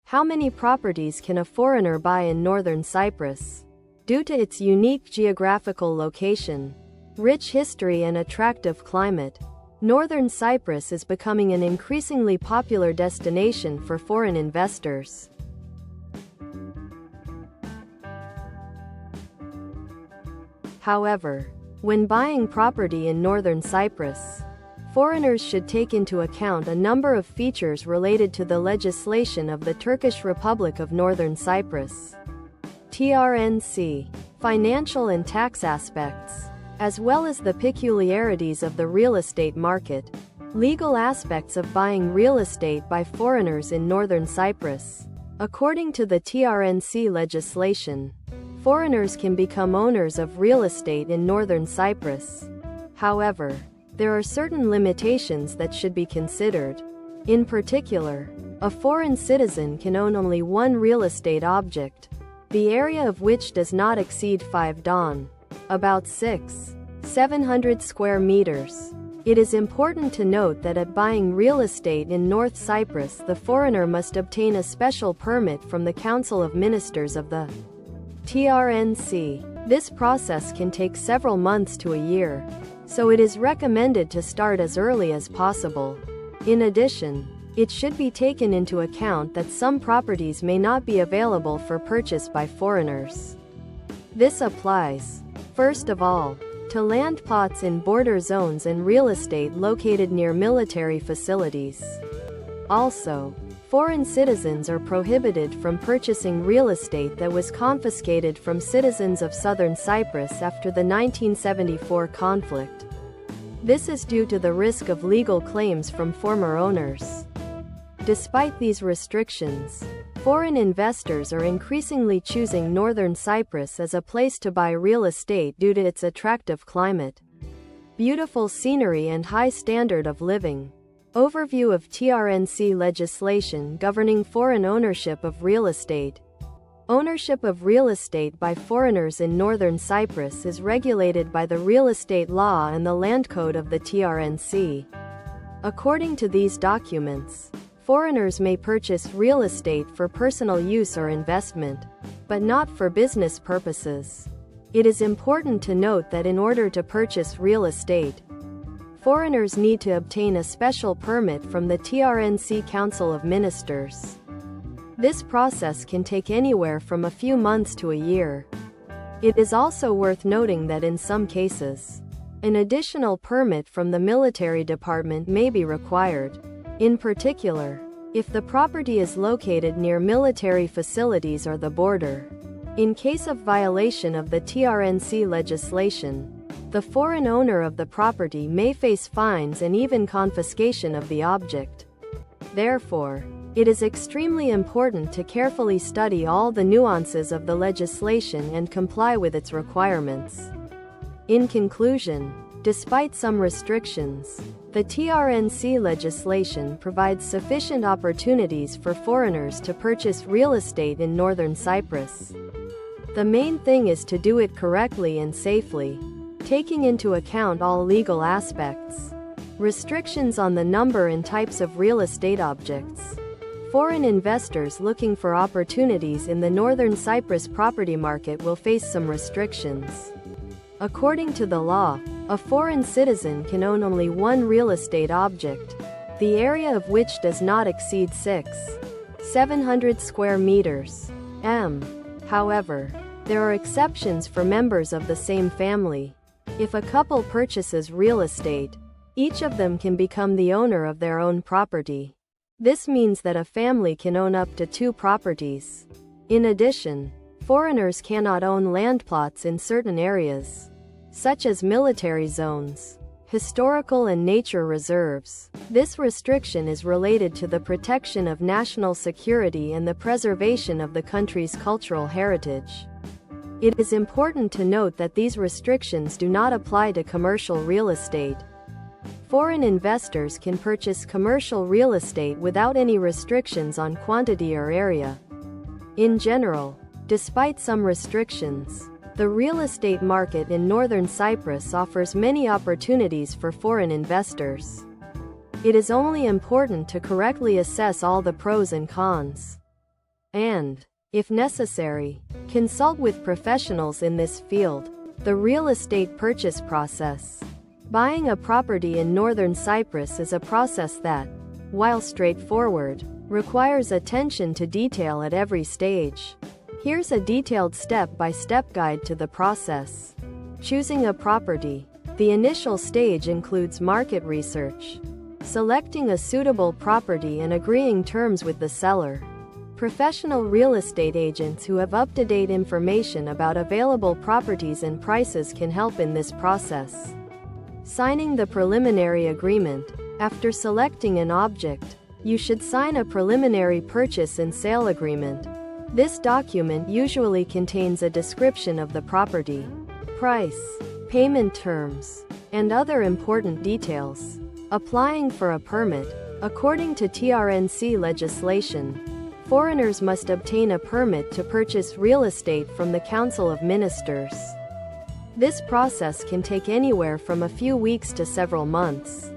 How many properties can a foreigner buy in Northern Cyprus? Due to its unique geographical location, rich history and attractive climate, Northern Cyprus is becoming an increasingly popular destination for foreign investors. However, when buying property in Northern Cyprus, foreigners should take into account a number of features related to the legislation of the Turkish Republic of Northern Cyprus, TRNC, financial and tax aspects, as well as the peculiarities of the real estate market, legal aspects of buying real estate by foreigners in Northern Cyprus. According to the TRNC legislation, foreigners can become owners of real estate in Northern Cyprus. However, there are certain limitations that should be considered. In particular, a foreign citizen can own only one real estate object, the area of which does not exceed 5 dön, about 700 square meters. It is important to note that at buying real estate in North Cyprus, the foreigner must obtain a special permit from the Council of Ministers of the TRNC. This process can take several months to a year, so it is recommended to start as early as possible. In addition, it should be taken into account that some properties may not be available for purchase by foreigners. This applies, first of all, to land plots in border zones and real estate located near military facilities. Also, foreign citizens are prohibited from purchasing real estate that was confiscated from citizens of Southern Cyprus after the 1974 conflict. This is due to the risk of legal claims from former owners. Despite these restrictions, foreign investors are increasingly choosing Northern Cyprus as a place to buy real estate due to its attractive climate, beautiful scenery and high standard of living. Overview of TRNC legislation governing foreign ownership of real estate. Ownership of real estate by foreigners in Northern Cyprus is regulated by the Real Estate Law and the Land Code of the TRNC. According to these documents, foreigners may purchase real estate for personal use or investment, but not for business purposes. It is important to note that in order to purchase real estate, foreigners need to obtain a special permit from the TRNC Council of Ministers. This process can take anywhere from a few months to a year. It is also worth noting that in some cases, an additional permit from the military department may be required. In particular, if the property is located near military facilities or the border. In case of violation of the TRNC legislation, the foreign owner of the property may face fines and even confiscation of the object. Therefore, it is extremely important to carefully study all the nuances of the legislation and comply with its requirements. In conclusion, despite some restrictions, the TRNC legislation provides sufficient opportunities for foreigners to purchase real estate in Northern Cyprus. The main thing is to do it correctly and safely, taking into account all legal aspects. Restrictions on the number and types of real estate objects. Foreign investors looking for opportunities in the Northern Cyprus property market will face some restrictions. According to the law, a foreign citizen can own only one real estate object, the area of which does not exceed 700 square meters. However, there are exceptions for members of the same family. If a couple purchases real estate, each of them can become the owner of their own property. This means that a family can own up to 2 properties. In addition, foreigners cannot own land plots in certain areas, such as military zones, historical and nature reserves. This restriction is related to the protection of national security and the preservation of the country's cultural heritage. It is important to note that these restrictions do not apply to commercial real estate. Foreign investors can purchase commercial real estate without any restrictions on quantity or area. In general, despite some restrictions, the real estate market in Northern Cyprus offers many opportunities for foreign investors. It is only important to correctly assess all the pros and cons. and, if necessary, consult with professionals in this field. The real estate purchase process. Buying a property in Northern Cyprus is a process that, while straightforward, requires attention to detail at every stage. Here's a detailed step-by-step guide to the process. Choosing a property. The initial stage includes market research, selecting a suitable property and agreeing terms with the seller. Professional real estate agents who have up-to-date information about available properties and prices can help in this process. Signing the preliminary agreement. After selecting an object, you should sign a preliminary purchase and sale agreement. This document usually contains a description of the property, price, payment terms, and other important details. Applying for a permit. According to TRNC legislation, foreigners must obtain a permit to purchase real estate from the Council of Ministers. This process can take anywhere from a few weeks to several months.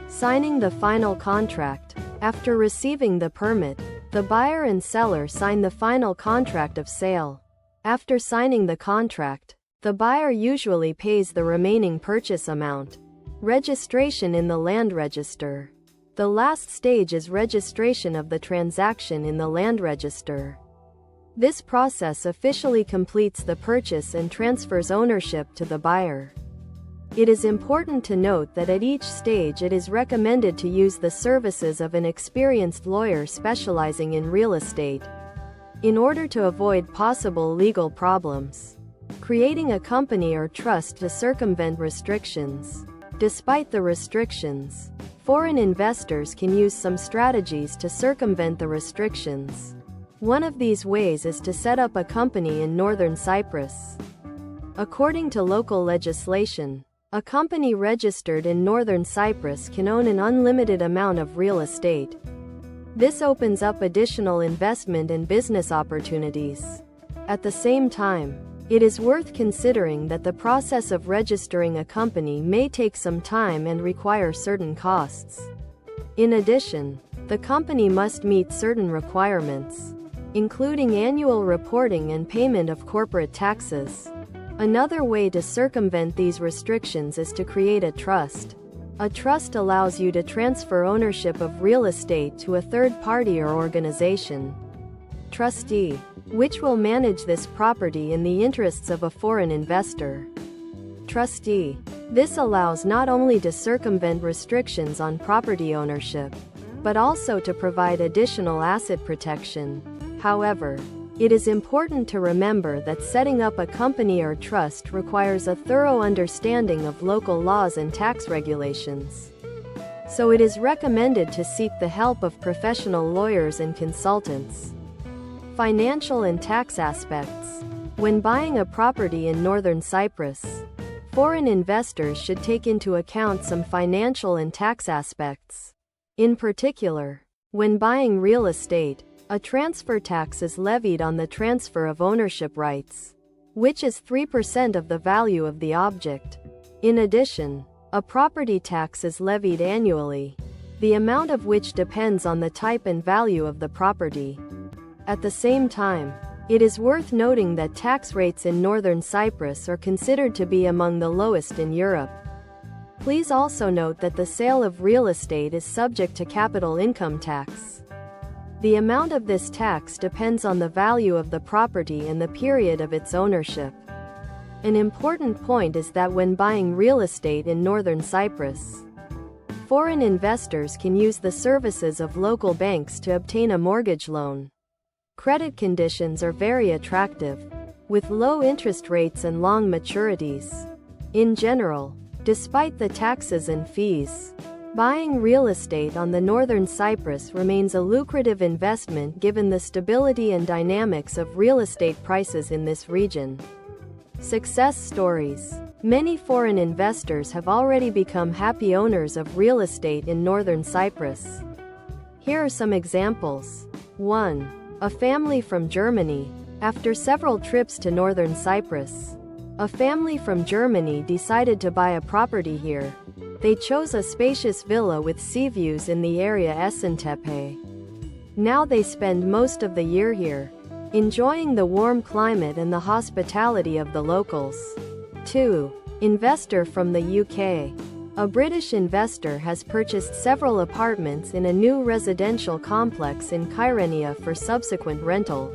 Signing the final contract. After receiving the permit, the buyer and seller sign the final contract of sale. After signing the contract, the buyer usually pays the remaining purchase amount. Registration in the land register. The last stage is registration of the transaction in the land register. This process officially completes the purchase and transfers ownership to the buyer. It is important to note that at each stage it is recommended to use the services of an experienced lawyer specializing in real estate, in order to avoid possible legal problems. Creating a company or trust to circumvent restrictions. Despite the restrictions, foreign investors can use some strategies to circumvent the restrictions. One of these ways is to set up a company in Northern Cyprus. According to local legislation, a company registered in Northern Cyprus can own an unlimited amount of real estate. This opens up additional investment and business opportunities. At the same time, it is worth considering that the process of registering a company may take some time and require certain costs. In addition, the company must meet certain requirements, including annual reporting and payment of corporate taxes. Another way to circumvent these restrictions is to create a trust. A trust allows you to transfer ownership of real estate to a third party or organization, trustee, which will manage this property in the interests of a foreign investor. Trustee. This allows not only to circumvent restrictions on property ownership, but also to provide additional asset protection. However, it is important to remember that setting up a company or trust requires a thorough understanding of local laws and tax regulations. So it is recommended to seek the help of professional lawyers and consultants. Financial and tax aspects. When buying a property in Northern Cyprus, foreign investors should take into account some financial and tax aspects. In particular, when buying real estate, a transfer tax is levied on the transfer of ownership rights, which is 3% of the value of the object. In addition, a property tax is levied annually, the amount of which depends on the type and value of the property. At the same time, it is worth noting that tax rates in Northern Cyprus are considered to be among the lowest in Europe. Please also note that the sale of real estate is subject to capital income tax. The amount of this tax depends on the value of the property and the period of its ownership. An important point is that when buying real estate in Northern Cyprus, foreign investors can use the services of local banks to obtain a mortgage loan. Credit conditions are very attractive, with low interest rates and long maturities. In general, despite the taxes and fees, buying real estate on the Northern Cyprus remains a lucrative investment given the stability and dynamics of real estate prices in this region. Success stories. Many foreign investors have already become happy owners of real estate in Northern Cyprus. Here are some examples. 1. A family from Germany. After several trips to Northern Cyprus, a family from Germany decided to buy a property here. They chose a spacious villa with sea views in the area Esentepe. Now they spend most of the year here, enjoying the warm climate and the hospitality of the locals. 2. Investor from the UK. A British investor has purchased several apartments in a new residential complex in Kyrenia for subsequent rental.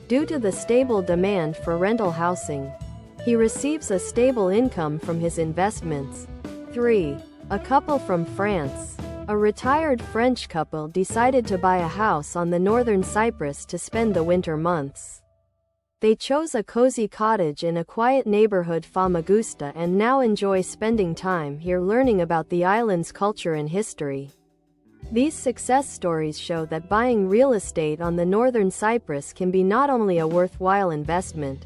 Due to the stable demand for rental housing, he receives a stable income from his investments. 3. A couple from France. A retired French couple decided to buy a house on the Northern Cyprus to spend the winter months. They chose a cozy cottage in a quiet neighborhood Famagusta and now enjoy spending time here learning about the island's culture and history. These success stories show that buying real estate on the Northern Cyprus can be not only a worthwhile investment,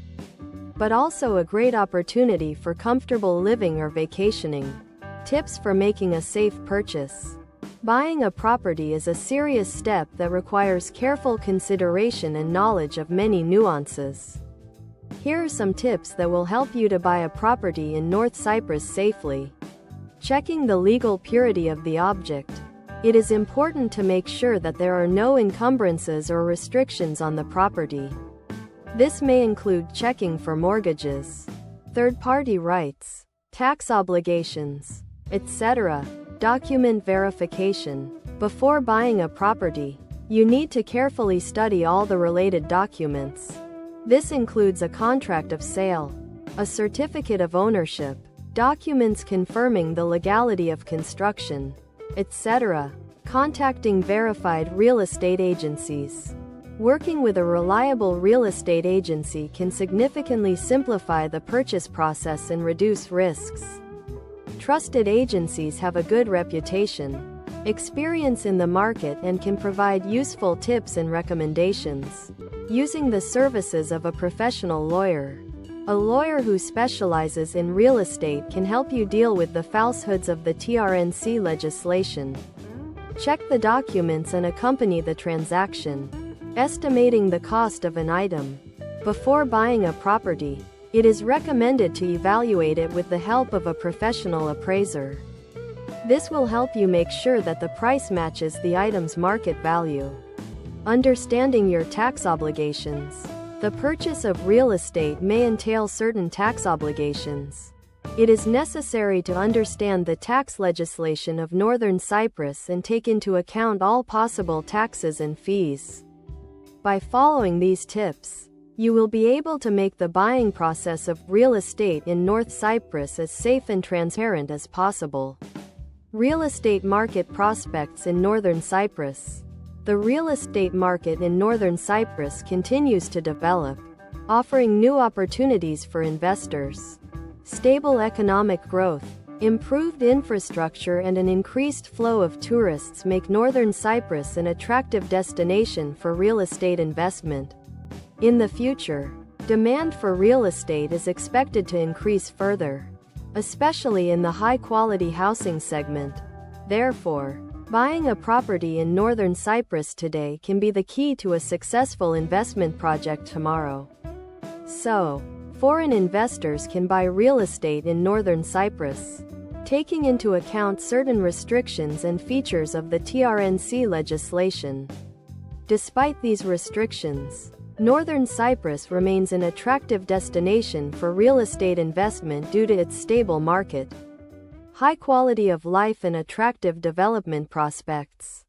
but also a great opportunity for comfortable living or vacationing. Tips for making a safe purchase. Buying a property is a serious step that requires careful consideration and knowledge of many nuances. Here are some tips that will help you to buy a property in North Cyprus safely. Checking the legal purity of the object. It is important to make sure that there are no encumbrances or restrictions on the property. This may include checking for mortgages, third-party rights, tax obligations, etc. Document verification. Before buying a property, you need to carefully study all the related documents. This includes a contract of sale, a certificate of ownership, documents confirming the legality of construction, etc. Contacting verified real estate agencies. Working with a reliable real estate agency can significantly simplify the purchase process and reduce risks. Trusted agencies have a good reputation, experience in the market, and can provide useful tips and recommendations. Using the services of a professional lawyer. A lawyer who specializes in real estate can help you deal with the falsehoods of the TRNC legislation. Check the documents and accompany the transaction. Estimating the cost of an item. Before buying a property, it is recommended to evaluate it with the help of a professional appraiser. This will help you make sure that the price matches the item's market value. Understanding your tax obligations. The purchase of real estate may entail certain tax obligations. It is necessary to understand the tax legislation of Northern Cyprus and take into account all possible taxes and fees. By following these tips, you will be able to make the buying process of real estate in North Cyprus as safe and transparent as possible. Real estate market prospects in Northern Cyprus. The real estate market in Northern Cyprus continues to develop, offering new opportunities for investors. Stable economic growth, improved infrastructure, and an increased flow of tourists make Northern Cyprus an attractive destination for real estate investment. In the future, demand for real estate is expected to increase further, especially in the high-quality housing segment. Therefore, buying a property in Northern Cyprus today can be the key to a successful investment project tomorrow. So, foreign investors can buy real estate in Northern Cyprus, taking into account certain restrictions and features of the TRNC legislation. Despite these restrictions, Northern Cyprus remains an attractive destination for real estate investment due to its stable market, high quality of life, and attractive development prospects.